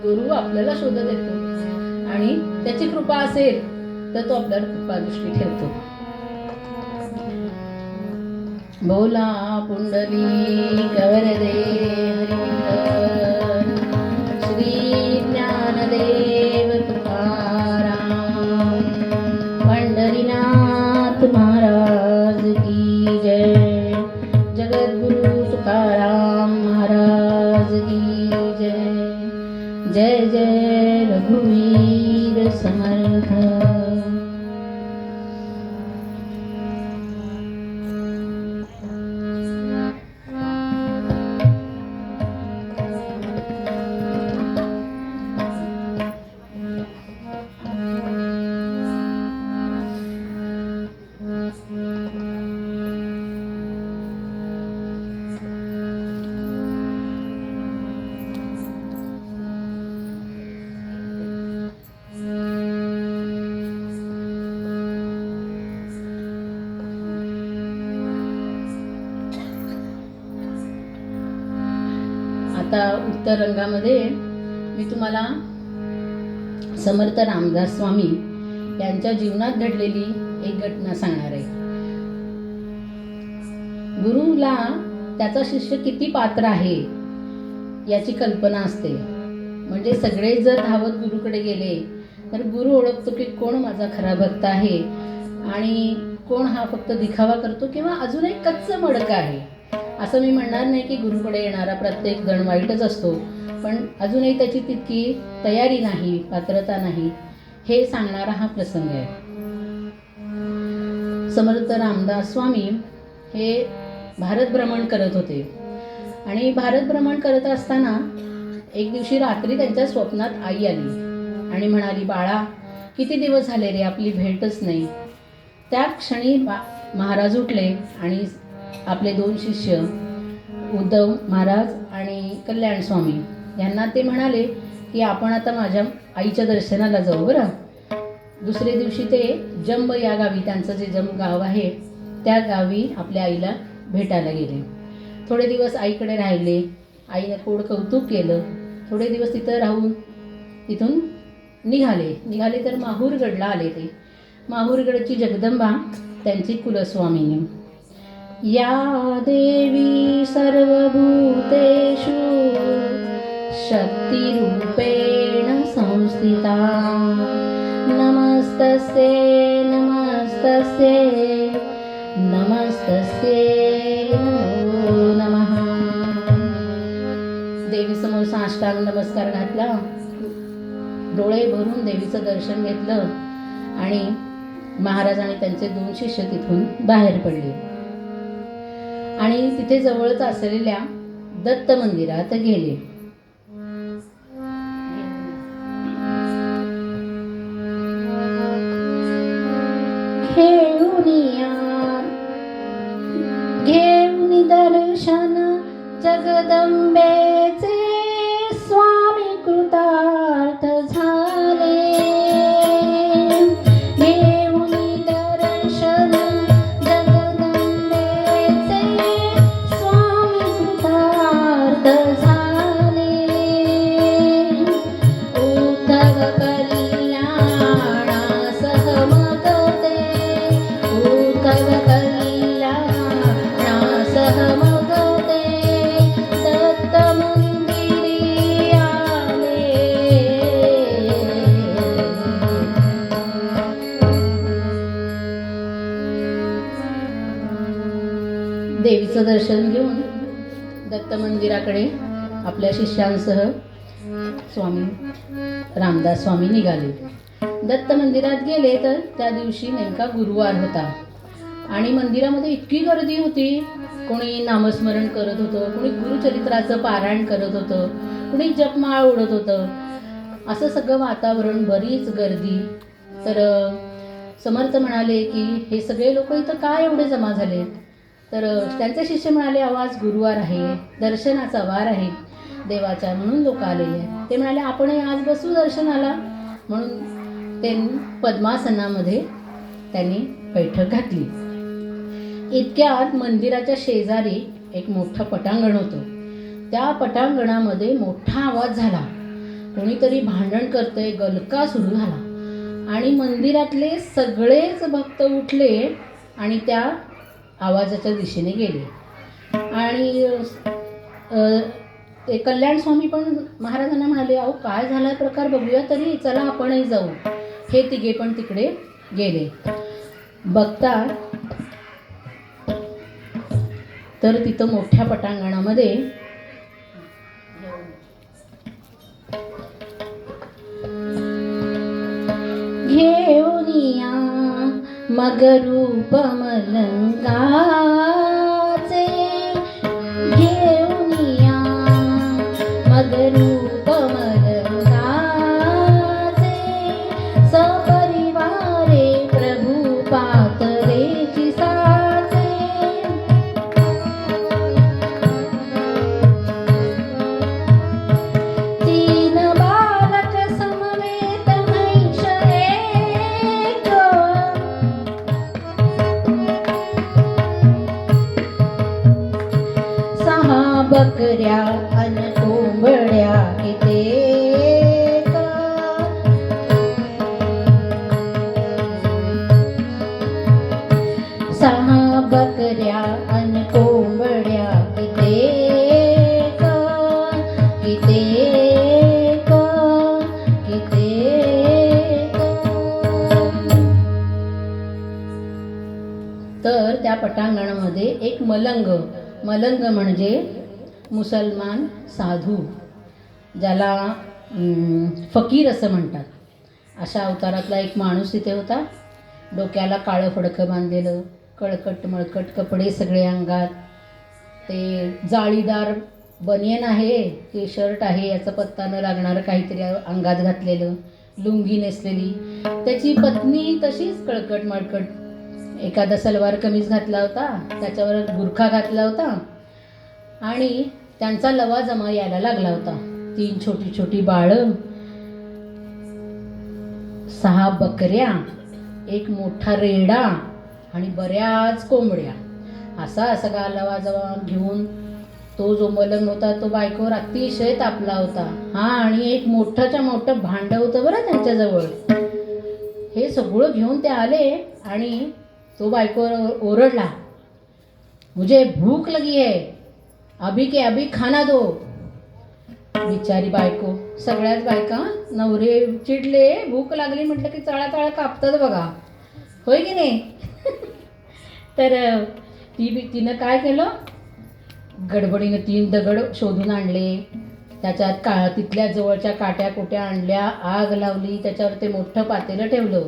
गुरु आपल्याला शोधत येतो आणि त्याची कृपा असेल तर तो आपल्याला कृपादृष्टी ठेवतो. बोला पुंडलिक वरदे हरिविठ्ठल, श्री ज्ञानदेव तुकाराम. आता उत्तर रंगामध्ये मी तुम्हाला समर्थ रामदास स्वामी यांच्या जीवनात घडलेली एक घटना सांगणार आहे. गुरुला त्याचा शिष्य किती पात्र आहे याची कल्पना असते. म्हणजे सगळे जर धावत गुरुकडे गेले तर गुरु ओळखतो की कोण माझा खरा भक्त आहे आणि कोण हा फक्त दिखावा करतो किंवा अजून एक कच्चं मडकं आहे. असं मी म्हणणार नाही की गुरुकडे येणारा प्रत्येक जण वाईटच असतो, पण अजूनही त्याची तितकी तयारी नाही, पात्रता नाही, हे सांगणारा हा प्रसंग आहे. समर्थ रामदास स्वामी हे भारत भ्रमण करत होते आणि भारत भ्रमण करत असताना एक दिवशी रात्री त्यांच्या स्वप्नात आई आली आणि म्हणाली, बाळा किती दिवस झाले रे, आपली भेटच नाही. त्या क्षणी महाराज उठले आणि आपले 2 शिष्य उद्धव महाराज आणि कल्याण स्वामी यांना ते म्हणाले की आपण आता माझ्या आईच्या दर्शनाला जाऊ बरं. दुसरे दिवशी ते जंब या गावी, त्यांचं जे जंब गाव आहे त्या गावी आपल्या आईला भेटायला गेले. थोडे दिवस आईकडे राहिले. आईने थोडं कौतुक केलं. थोडे दिवस तिथं राहून तिथून निघाले तर माहूरगडला आले. ते माहूरगडची जगदंबा त्यांची कुलस्वामिनी. या देवी सर्वभूतेषु शक्तिरूपेण संस्थिता नमस्तस्यै नमस्तस्यै नमस्तस्यै नमो नमः. देवीसमोर साष्टांग नमस्कार घातला, डोळे भरून देवीचं दर्शन घेतलं आणि महाराज आणि त्यांचे 2 शिष्य तिथून बाहेर पडले आणि तिथे जवळच असलेल्या दत्त मंदिरात गेले. घेऊन दर्शन जगदंबेचे स्वामी कृतार्थ झाले. घेऊन दर्शन जगदंबेचे स्वामी कृतार्थ झाले. उद्धव कल्याणास मगते, उद्धव कल्याणास मगते दत्त मंदिरी आले. देवीचं दर्शन घेऊन दत्त मंदिराकडे आपल्या शिष्यांसह स्वामी रामदास स्वामी निघाले. दत्त मंदिरात गेले तर त्या दिवशी नेमका गुरुवार होता आणि मंदिरामध्ये इतकी गर्दी होती. कोणी नामस्मरण करत होतं, कोणी गुरुचरित्राचं पारायण करत होतं, कोणी जपमाळ ओढत होतं. असं सगळं वातावरण, बरीच गर्दी. तर समर्थ म्हणाले की हे सगळे लोक इथं काय एवढे जमा झाले? तर त्यांचे शिष्य म्हणाले, आवाज गुरुवार आहे, दर्शनाचा वार आहे देवाच्या, म्हणून लोक आलेले आहेत. ते म्हणाले आपणही आज बसू दर्शनाला. म्हणून ते पद्मासनामध्ये त्यांनी बैठक घातली. इतक्यात मंदिराच्या शेजारी एक मोठं पटांगण होतं. त्या पटांगणामध्ये मोठा आवाज झाला. कोणीतरी भांडण करतंय, गलका सुरू झाला आणि मंदिरातले सगळेच भक्त उठले आणि त्या आवाजाच्या दिशेने गेले. आणि ते कल्याण स्वामी पण महाराजांना म्हणाले, अहो काय झाला प्रकार, बघूया तरी, चला आपणही जाऊ. हे तिघे पण तिकडे गेले. बघता तर तिथं मोठ्या पटांगणामध्ये घेऊनिया मग रूप मलंगाचे, घेऊनिया मग रूप मलंगाचे, सपरिवारे प्रभू पातळेची साचे. तीन बालक समवेत महिष एक, सहा बकऱ्या अन तर त्या पटांगणामध्ये एक मलंग म्हणजे मुसलमान साधू, ज्याला फकीर असं म्हणतात, अशा अवतारातला एक माणूस तिथे होता. डोक्याला काळं फडकं बांधलेलं, कळकट मळकट कपडे सगळे अंगात, ते जाळीदार बनियन आहे की शर्ट आहे याचा पत्ता न लागणारं काहीतरी अंगात घातलेलं, लुंगी नेसलेली. त्याची पत्नी तशीच कळकट मळकट, एखादा सलवार कमीज घातला होता, त्याच्यावर बुरखा घातला होता आणि त्यांचा लवाजमा यायला लागला होता. 3 छोटी छोटी बाळं, 6 बकऱ्या, एक मोठा रेडा आणि बऱ्याच कोंबड्या, असा सगळा लवाजमा घेऊन तो जो मलंग होता तो बायकोवर अतिशय तापला होता. आणि एक मोठंच्या मोठं भांडं होतं बरं त्यांच्याजवळ. हे सगळं घेऊन ते आले आणि तो बायकोवर ओरडला, मुझे भूक लगी है, अभी के अभी खाना दो. बिचारी बायको, सगळ्याच बायका नवरे चिडले, भूक लागली म्हटलं की चळा कापतात बघा, होय की नाही. तर तिनं काय केलं, गडबडीनं 3 दगड शोधून आणले, त्याच्यात तिथल्या जवळच्या काट्या कोट्या आणल्या, आग लावली, त्याच्यावर ते मोठं पातेलं ठेवलं.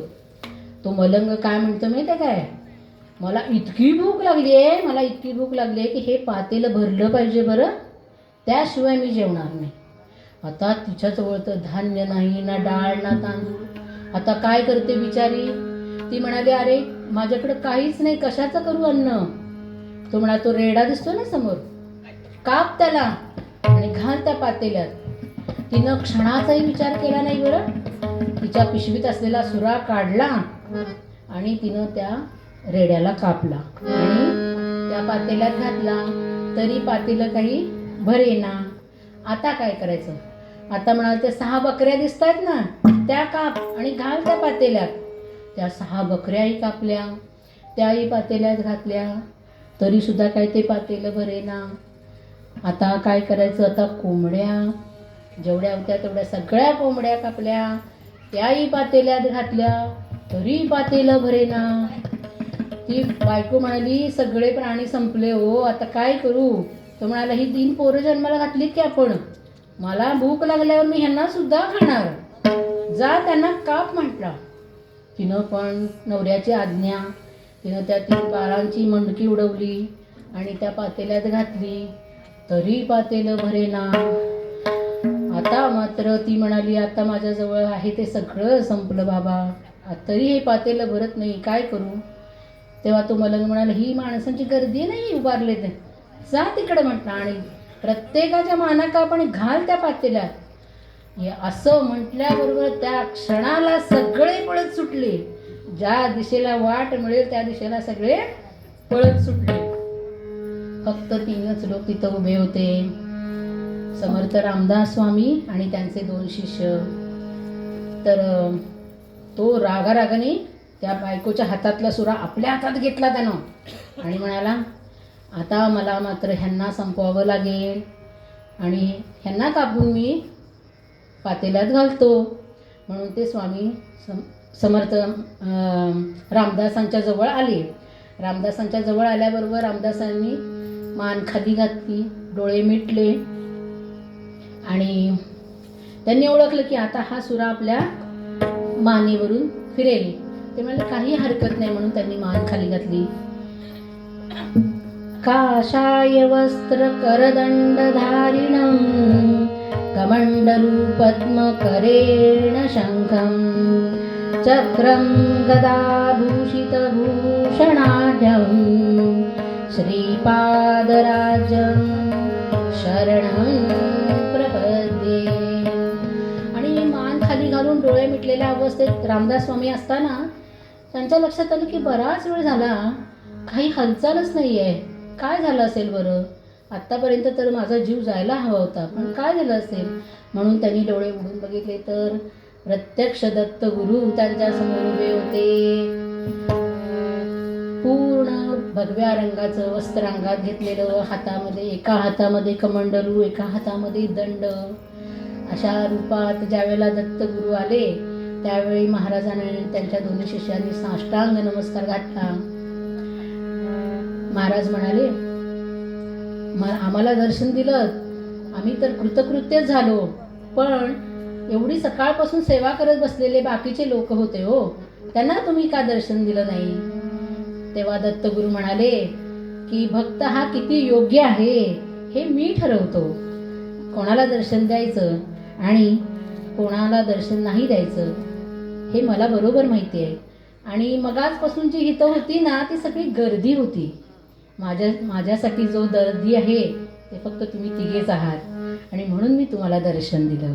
तो मलंग काय म्हणतो माहिती आहे काय, मला इतकी भूक लागली आहे की हे पातेलं भरलं पाहिजे बरं, त्याशिवाय मी जेवणार नाही. आता तिच्याजवळ तर धान्य नाही, ना डाळ ना तांदूळ. आता काय करते बिचारी. ती म्हणाली, अरे माझ्याकडे काहीच नाही, कशाचं करू अन्न. तो म्हणा, तो रेडा दिसतो ना समोर, काप त्याला आणि घाल त्या पातेल्यात. तिनं क्षणाचाही विचार केला नाही बरं. तिच्या पिशवीत असलेला सुरा काढला आणि तिनं त्या रेड्याला कापला आणि त्या पातेल्यात घातला. तरी पातेलं काही भरेना. आता काय करायचं. आता म्हणाल, ते 6 बकऱ्या दिसत आहेत ना, त्या काप आणि घाल त्या पातेल्यात. त्या 6 बकऱ्याही कापल्या, त्याही पातेल्यात घातल्या, तरी सुद्धा काय ते पातेलं भरेना. आता काय करायचं. आता कोंबड्या जेवढ्या होत्या तेवढ्या सगळ्या कोंबड्या कापल्या, त्याही पातेल्यात घातल्या, तरी पातेलं भरेना. ती बायको म्हणाली, सगळे प्राणी संपले हो, आता काय करू. तो म्हणाला, ही 3 पोरं जन्माला घातली की आपण, मला भूक लागल्यावर मी ह्यांना सुद्धा खाणार, जा त्यांना काप म्हटला. तिनं पण नवऱ्याची आज्ञा, तिनं त्या 3 बाळांची मंडकी उडवली आणि त्या पातेल्यात घातली, तरी पातेलं भरेना. आता मात्र ती म्हणाली, आता माझ्याजवळ आहे ते सगळं संपलं बाबा, तरी हे पातेलं भरत नाही, काय करू. तेव्हा तो मलंग म्हणाला, ही माणसांची गर्दी नाही उभारले ते, जा तिकडे म्हटलं आणि प्रत्येकाच्या माना काप आणि घाल त्या पातेल्यात. हे असं म्हटल्याबरोबर त्या क्षणाला सगळे पळत सुटले. ज्या दिशेला वाट मिळेल त्या दिशेला सगळे पळत सुटले. फक्त 3च लोक तिथं उभे होते, समर्थ रामदास स्वामी आणि त्यांचे 2 शिष्य. तर तो रागारागाने त्या बायकोच्या हातातला सुरा आपल्या हातात घेतला त्यानं आणि म्हणाला, आता मला मात्र ह्यांना संपवावं लागेल आणि ह्यांना कापून मी पातेल्यात घालतो. म्हणून ते स्वामी समर्थ रामदासांच्या जवळ आले. रामदासांच्या जवळ आल्याबरोबर रामदासांनी मान खाली घातली, डोळे मिटले आणि त्यांनी ओळखलं की आता हा सुरा आपल्या मानेवरून फिरेल. ते म्हणाले, काही हरकत नाही, म्हणून त्यांनी मान खाली घातली. काषाय वस्त्र करदंडधारिणं कमंडलू पद्मकरेण शंखं चक्रं गदाभूषितभूषणाढ्यं श्रीपादराजं शरणं प्रपद्ये. आणि मान खाली घालून डोळे मिटलेल्या अवस्थेत रामदास स्वामी असताना त्यांच्या लक्षात आलं की बराच वेळ झाला काही हालचालच नाही आहे. काय झालं असेल बरं. आत्तापर्यंत तर माझा जीव जायला हवा होता, पण काय झालं असेल. म्हणून त्यांनी डोळे उघडून बघितले तर प्रत्यक्ष दत्तगुरू त्यांच्यासमोर उभे होते. पूर्ण भगव्या रंगाचं वस्त्र अंगात घेतलेलं, हातामध्ये एका हातामध्ये कमंडलू, एका हातामध्ये दंड. अशा रूपात ज्यावेळेला दत्तगुरू आले त्यावेळी महाराजांनी त्यांच्या 2 शिष्यांनी साष्टांग नमस्कार घातला. महाराज म्हणाले, आम्हाला दर्शन दिलं, आम्ही तर कृतकृत्य झालो, पण एवढी सकाळपासून सेवा करत बसलेले बाकीचे लोक होते हो, त्यांना तुम्ही का दर्शन दिलं नाही? तेव्हा दत्तगुरु म्हणाले की भक्त हा किती योग्य आहे हे मी ठरवतो. कोणाला दर्शन द्यायचं आणि कोणाला दर्शन नाही द्यायचं हे मला बरोबर माहिती आहे. आणि मगाचपासून जी हितं होती ना, ती सगळी गर्दी होती. माझ्यासाठी जो गर्दी आहे ते फक्त तुम्ही तिघेच आहात आणि म्हणून मी तुम्हाला दर्शन दिलं.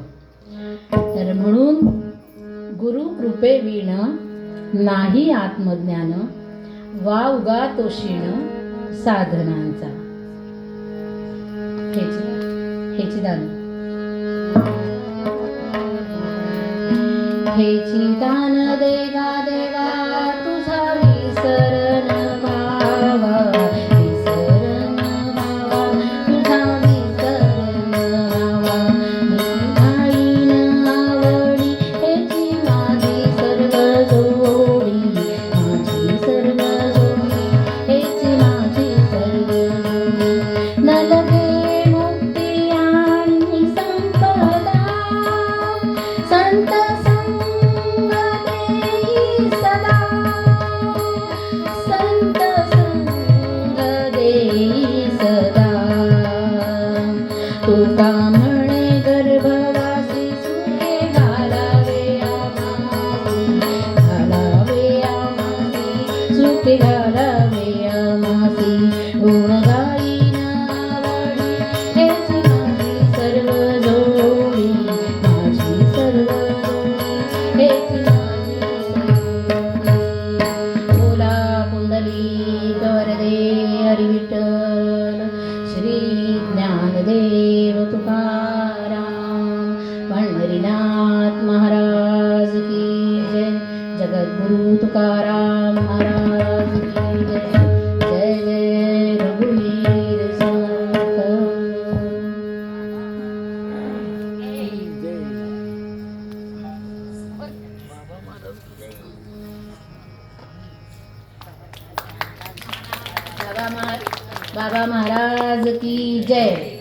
तर म्हणून गुरु कृपे विण नाही आत्मज्ञान, वा उगा तो क्षीण साधनांचा. हेची दान हेची दान देवा देवा तुझा विसरण व्हावा, विसरण व्हावा, तुझा विसरण व्हावा. आईन आवडी हेची माझी सर्व जोडी, माझी सर्व जोडी, हेची माझी सर्व जोडी. न लगे मुक्ती आणि संपदा, संत संग देई सदा, संत संग देई सदा. तुका म्हणे गर्भवासी सुखे घालावे आम्हासी, घालावे आम्हासी, सुखे घालावे आम्हासी. गुण गाईन आवडी हेची माझी सर्व जोडी, माझी सर्व जोडी, हेची माझी सर्व जोडी. बोला पुंडलिक वरदे हरी विठ्ठल, श्री ज्ञानदेव तुकाराम, पंढरीनाथ महाराज की जय. जगद्गुरु तुकाराम महाराज की जय. जय जय रघुवीर समर्थ. बाबा महाराज की जय.